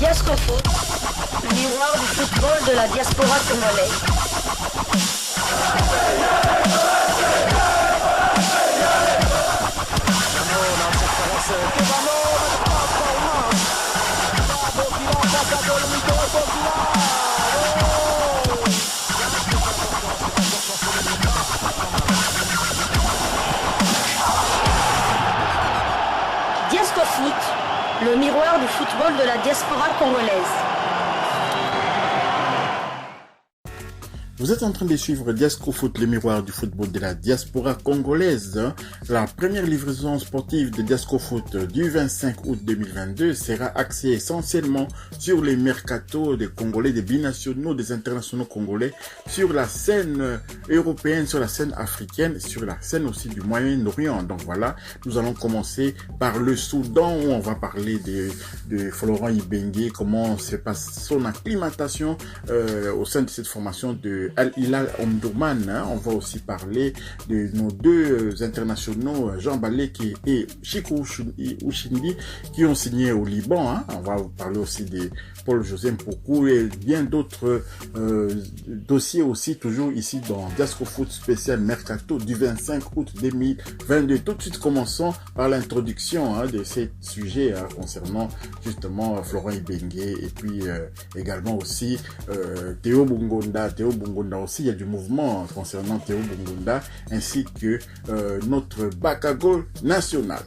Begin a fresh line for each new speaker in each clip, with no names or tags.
Diascofoot, le miroir du football de la diaspora congolaise. Diascofoot, le miroir du football de la diaspora congolaise.
Vous êtes en train de suivre Diascofoot, le miroir du football de la diaspora congolaise. La première livraison sportive de Diascofoot du 25 août 2022 sera axée essentiellement sur les mercatos des Congolais, des binationaux, des internationaux congolais, sur la scène européenne, sur la scène africaine, sur la scène aussi du Moyen-Orient. Donc voilà, nous allons commencer par le Soudan où on va parler de Florent Ibenge, comment se passe son acclimatation au sein de cette formation de Al Hilal Omdurman. On va aussi parler de nos deux internationaux, Jean Baleki et Chico Ushindi, qui ont signé au Liban. On va parler aussi de Paul-José Mpoku et bien d'autres dossiers aussi, toujours ici dans Diascofoot spécial Mercato du 25 août 2022. Tout de suite, commençons par l'introduction de ces sujets concernant justement Florent Ibenge et puis également aussi Théo Bungonda. Théo Bungonda aussi, il y a du mouvement concernant Théo Bungonda ainsi que notre Bakagol national.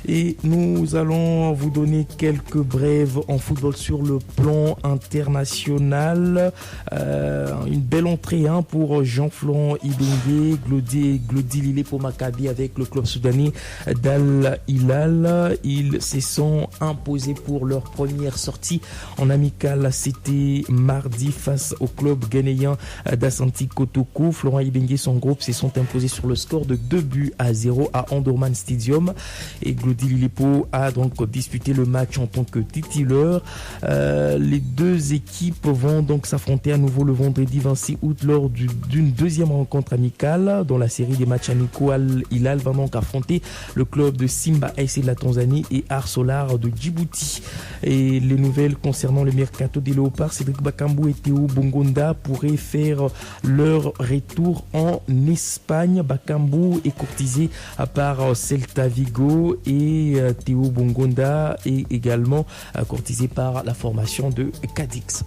Et nous allons vous donner quelques brèves en football sur le plan international. Une belle entrée pour Jean-Florent Ibenge, Glody Lilé pour Maccabi avec le club soudanais d'Al Hilal. Ils se sont imposés pour leur première sortie en amical. C'était mardi face au club ghanéen d'Assanti Kotoko. Florent Ibenge et son groupe se sont imposés sur le score de 2-0 à Omdurman Stadium. Et Glody Lilipo a donc disputé le match en tant que titulaire. Les deux équipes vont donc s'affronter à nouveau le vendredi 26 août lors d'une deuxième rencontre amicale. Dans la série des matchs amicaux, Al Hilal va donc affronter le club de Simba SC de la Tanzanie et Ar Solar de Djibouti. Et les nouvelles concernant le mercato des Léopards, Cédric Bakambu et Théo Bungonda pourraient faire leur retour en Espagne. Bakambu est courtisé par Celta Vigo et Théo Bungonda est également courtisé par la formation de Cadix.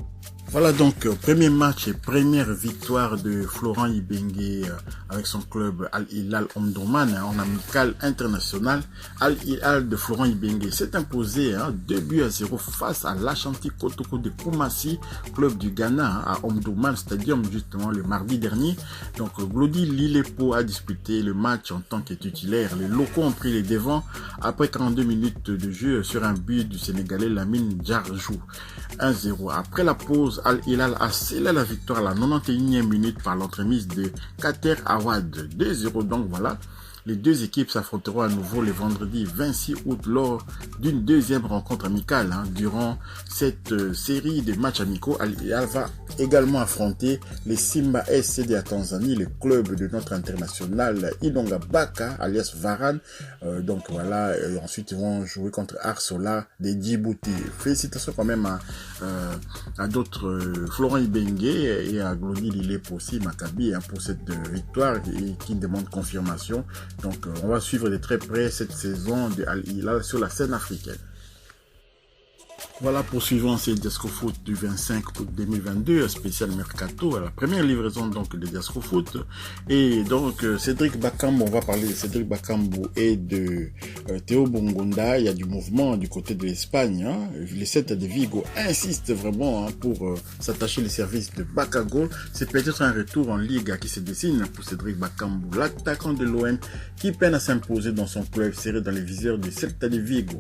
Voilà donc, premier match et première victoire de Florent Ibenge avec son club Al Hilal Omdurman en amical international. Al Hilal de Florent Ibenge s'est imposé 2-0 face à l'Ashanti Kotoko de Koumassi, club du Ghana à Omdurman Stadium justement le mardi dernier. Donc Glody Lilipo a disputé le match en tant que titulaire. Les locaux ont pris les devants après 42 minutes de jeu sur un but du Sénégalais Lamine Djarjou. 1-0. Après la pause, Al Hilal a scellé la victoire à la 91e minute par l'entremise de Kater Awad. 2-0 donc voilà. Les deux équipes s'affronteront à nouveau le vendredi 26 août lors d'une deuxième rencontre amicale. Durant cette série de matchs amicaux, Al Hilal va également affronter les Simba SC de la Tanzanie, le club de notre international Idonga Baka, alias Varane. Donc voilà, ensuite ils vont jouer contre Ar Solar de Djibouti. Félicitations quand même à d'autres, Florent Ibenge et à Glody Lilipo aussi, Maccabi, pour cette victoire et qui demande confirmation. Donc on va suivre de très près cette saison de Al Hilal sur la scène africaine. Voilà, poursuivons ces Diascofoot du 25 août 2022, spécial Mercato, la première livraison donc de Diascofoot. Et donc Cédric Bakambu, on va parler de Cédric Bakambu et de Théo Bungonda. Il y a du mouvement du côté de l'Espagne. Les Celta de Vigo insistent vraiment pour s'attacher les services de Bakagol. C'est peut-être un retour en Ligue qui se dessine pour Cédric Bakambu, l'attaquant de l'OM qui peine à s'imposer dans son club serré dans les viseurs des Celta de Vigo.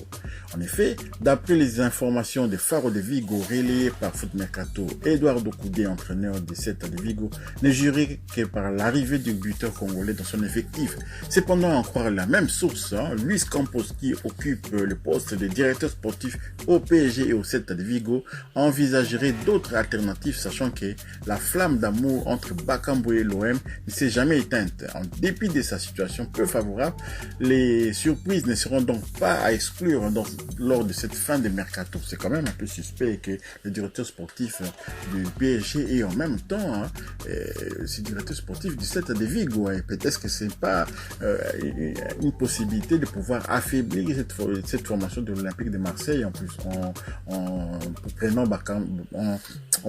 En effet, d'après les informations des Faro de Vigo relayées par Foot Mercato, Eduardo Koudé, entraîneur des Celta de Vigo, ne jurait que par l'arrivée du buteur congolais dans son effectif. Cependant, à en croire la même source, Luis Campos, qui occupe le poste de directeur sportif au PSG et au Celta de Vigo, envisagerait d'autres alternatives, sachant que la flamme d'amour entre Bakambu et l'OM ne s'est jamais éteinte. En dépit de sa situation peu favorable, les surprises ne seront donc pas à exclure lors de cette fin de mercato. C'est quand même un peu suspect que le directeur sportif du PSG est en même temps c'est directeur sportif du Celta de Vigo. Et peut-être que c'est pas une possibilité de pouvoir affaiblir cette formation de l'Olympique de Marseille en plus en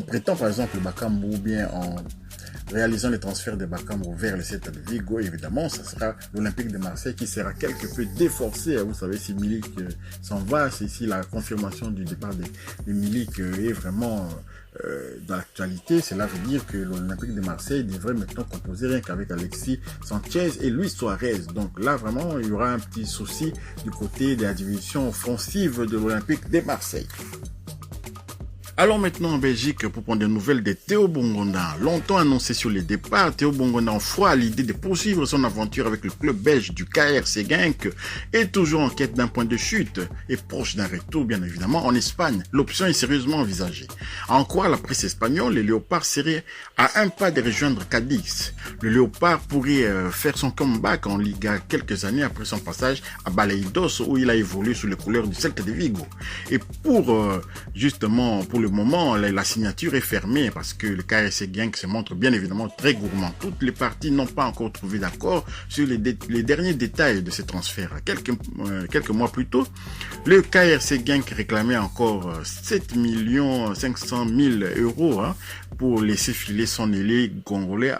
prêtant par exemple Bakambu ou bien en réalisant les transferts de Bakambu vers le Celta de Vigo. Évidemment, ça sera l'Olympique de Marseille qui sera quelque peu déforcé. Vous savez, si Milik s'en va, c'est ici la confirmation du départ de Milik est vraiment dans l'actualité. Cela veut dire que l'Olympique de Marseille devrait maintenant composer rien qu'avec Alexis Sanchez et Luis Suarez. Donc là, vraiment, il y aura un petit souci du côté de la division offensive de l'Olympique de Marseille. Allons maintenant en Belgique pour prendre des nouvelles de Théo Bongonda. Longtemps annoncé sur les départs, Théo Bongonda en foi à l'idée de poursuivre son aventure avec le club belge du KRC Genk est toujours en quête d'un point de chute et proche d'un retour bien évidemment en Espagne. L'option est sérieusement envisagée. À en croire la presse espagnole, le Léopard serait à un pas de rejoindre Cadiz. Le Léopard pourrait faire son comeback en Liga quelques années après son passage à Balaidos où il a évolué sous les couleurs du Celta de Vigo. Et pour le moment, la signature est fermée parce que le KRC Genk se montre bien évidemment très gourmand. Toutes les parties n'ont pas encore trouvé d'accord sur les derniers détails de ce transfert. Quelques mois plus tôt, le KRC Genk réclamait encore 7 500 000 € pour laisser filer son ailier congolais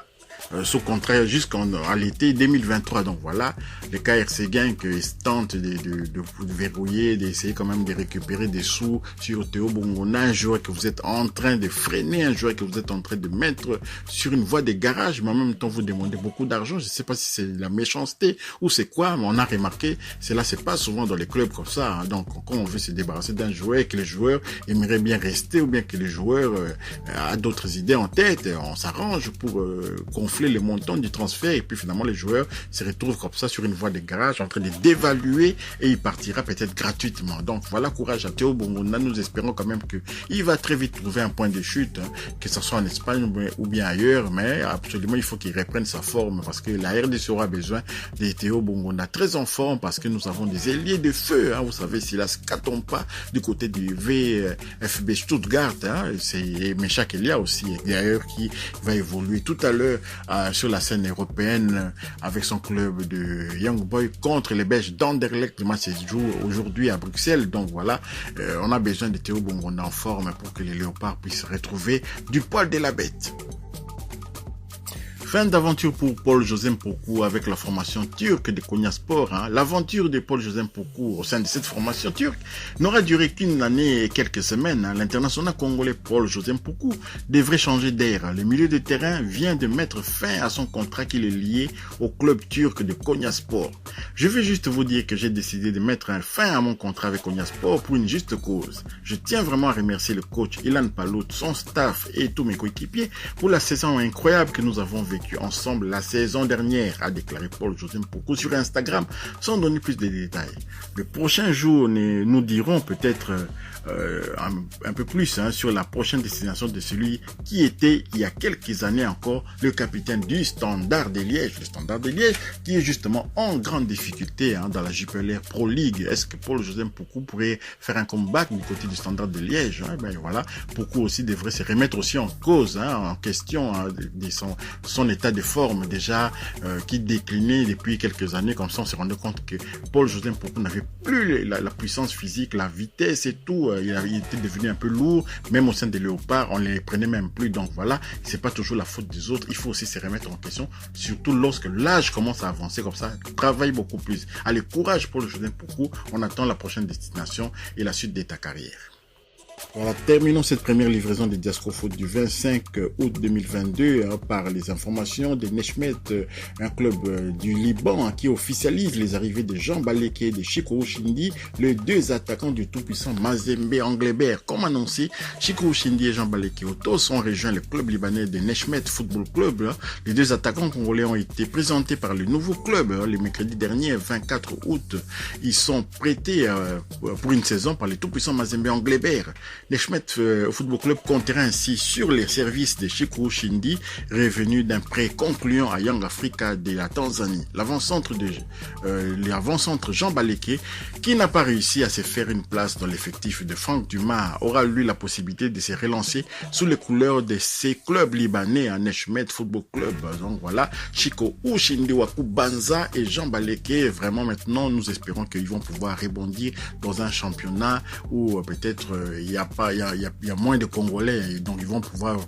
sous contrat jusqu'à l'été 2023. Donc voilà, le KRC Genk tente de verrouiller, d'essayer quand même de récupérer des sous sur Théo Bongonda, un joueur que vous êtes en train de freiner, un joueur que vous êtes en train de mettre sur une voie de garage, mais en même temps vous demandez beaucoup d'argent. Je ne sais pas si c'est la méchanceté ou c'est quoi, mais on a remarqué, cela se passe souvent dans les clubs comme ça. Donc quand on veut se débarrasser d'un joueur et que les joueurs aimeraient bien rester ou bien que les joueurs a d'autres idées en tête, on s'arrange pour gonfler les montants du transfert et puis finalement les joueurs se retrouvent comme ça sur une voie de garage en train de dévaluer et il partira peut-être gratuitement. Donc voilà, courage à Théo Bongonda. Nous espérons quand même qu'il va très vite trouver un point de chute, que ce soit en Espagne ou bien ailleurs, mais absolument il faut qu'il reprenne sa forme parce que la RDC aura besoin de Théo Bongonda très en forme parce que nous avons des ailiers de feu. Vous savez, Silas Katompa du côté du VfB Stuttgart, c'est Meshak Elia aussi d'ailleurs qui va évoluer tout à l'heure sur la scène européenne avec son club de Young Boys contre les Belges d'Anderlecht. Le match se joue aujourd'hui à Bruxelles. Donc voilà, on a besoin de Théo Bongonda en forme pour que les Léopards puissent retrouver du poil de la bête. Fin d'aventure pour Paul-José Mpoku avec la formation turque de Konyaspor. L'aventure de Paul-José Mpoku au sein de cette formation turque n'aura duré qu'une année et quelques semaines. L'international congolais Paul-José Mpoku devrait changer d'air. Le milieu de terrain vient de mettre fin à son contrat qui est lié au club turc de Konyaspor. Je veux juste vous dire que j'ai décidé de mettre un fin à mon contrat avec Konyaspor pour une juste cause. Je tiens vraiment à remercier le coach Ilan Palout, son staff et tous mes coéquipiers pour la saison incroyable que nous avons vécue ensemble la saison dernière, a déclaré Paul-José Mpoku sur Instagram sans donner plus de détails. Le prochain jour, nous dirons peut-être un peu plus sur la prochaine destination de celui qui était il y a quelques années encore le capitaine du Standard de Liège. Le Standard de Liège qui est justement en grande difficulté dans la Jupiler Pro League. Est-ce que Paul-José Mpoku pourrait faire un comeback du côté du Standard de Liège? Ben voilà, Mpoku aussi devrait se remettre aussi en cause, en question de son état de forme déjà qui déclinait depuis quelques années. Comme ça on s'est rendu compte que Paul-José Mpoku n'avait plus la puissance physique, la vitesse et tout. Il était devenu un peu lourd, même au sein des Léopards on les prenait même plus. Donc voilà, c'est pas toujours la faute des autres, il faut aussi se remettre en question, surtout lorsque l'âge commence à avancer comme ça. Travaille beaucoup plus. Allez, courage Paul-José Mpoku, on attend la prochaine destination et la suite de ta carrière. Voilà, terminons cette première livraison de Diasco Foot du 25 août 2022 par les informations de Nechmet, un club du Liban qui officialise les arrivées de Jean Baleke et de Chiko Shindi, les deux attaquants du tout-puissant Mazembe Anglebert. Comme annoncé, Chiko Shindi et Jean Baleke tous ont rejoint le club libanais de Nechmet Football Club. Les deux attaquants congolais ont été présentés par le nouveau club le mercredi dernier, 24 août. Ils sont prêtés pour une saison par le tout-puissant Mazembe Anglebert. Neshmet Football Club comptera ainsi sur les services de Chico Shindi, revenu d'un prêt concluant à Young Africa de la Tanzanie. L'avant-centre Jean Baleke, qui n'a pas réussi à se faire une place dans l'effectif de Franck Dumas, aura lui la possibilité de se relancer sous les couleurs de ses clubs libanais à Neshmet Football Club. Donc voilà, Chico Shindi, Wakou Banza et Jean Baleke. Vraiment maintenant, nous espérons qu'ils vont pouvoir rebondir dans un championnat où peut-être il y a moins de Congolais, et donc ils vont pouvoir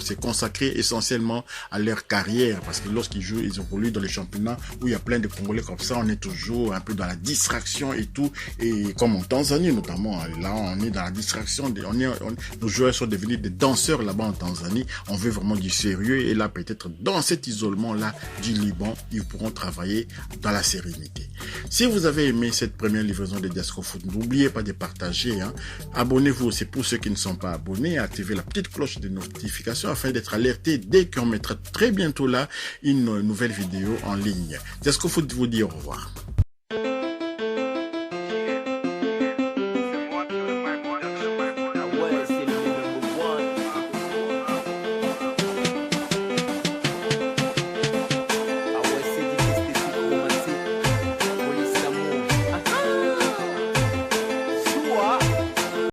se consacrer essentiellement à leur carrière, parce que lorsqu'ils jouent, ils évoluent dans les championnats où il y a plein de Congolais comme ça, on est toujours un peu dans la distraction et tout, et comme en Tanzanie notamment, là on est dans la distraction, nos joueurs sont devenus des danseurs là-bas en Tanzanie, on veut vraiment du sérieux, et là peut-être dans cet isolement-là du Liban, ils pourront travailler dans la sérénité. Si vous avez aimé cette première livraison de Diasco Foot, n'oubliez pas de partager, abonnez-vous aussi pour ceux qui ne sont pas abonnés, activez la petite cloche de notification afin d'être alerté dès qu'on mettra très bientôt là une nouvelle vidéo en ligne. Diasco Foot vous dit au revoir.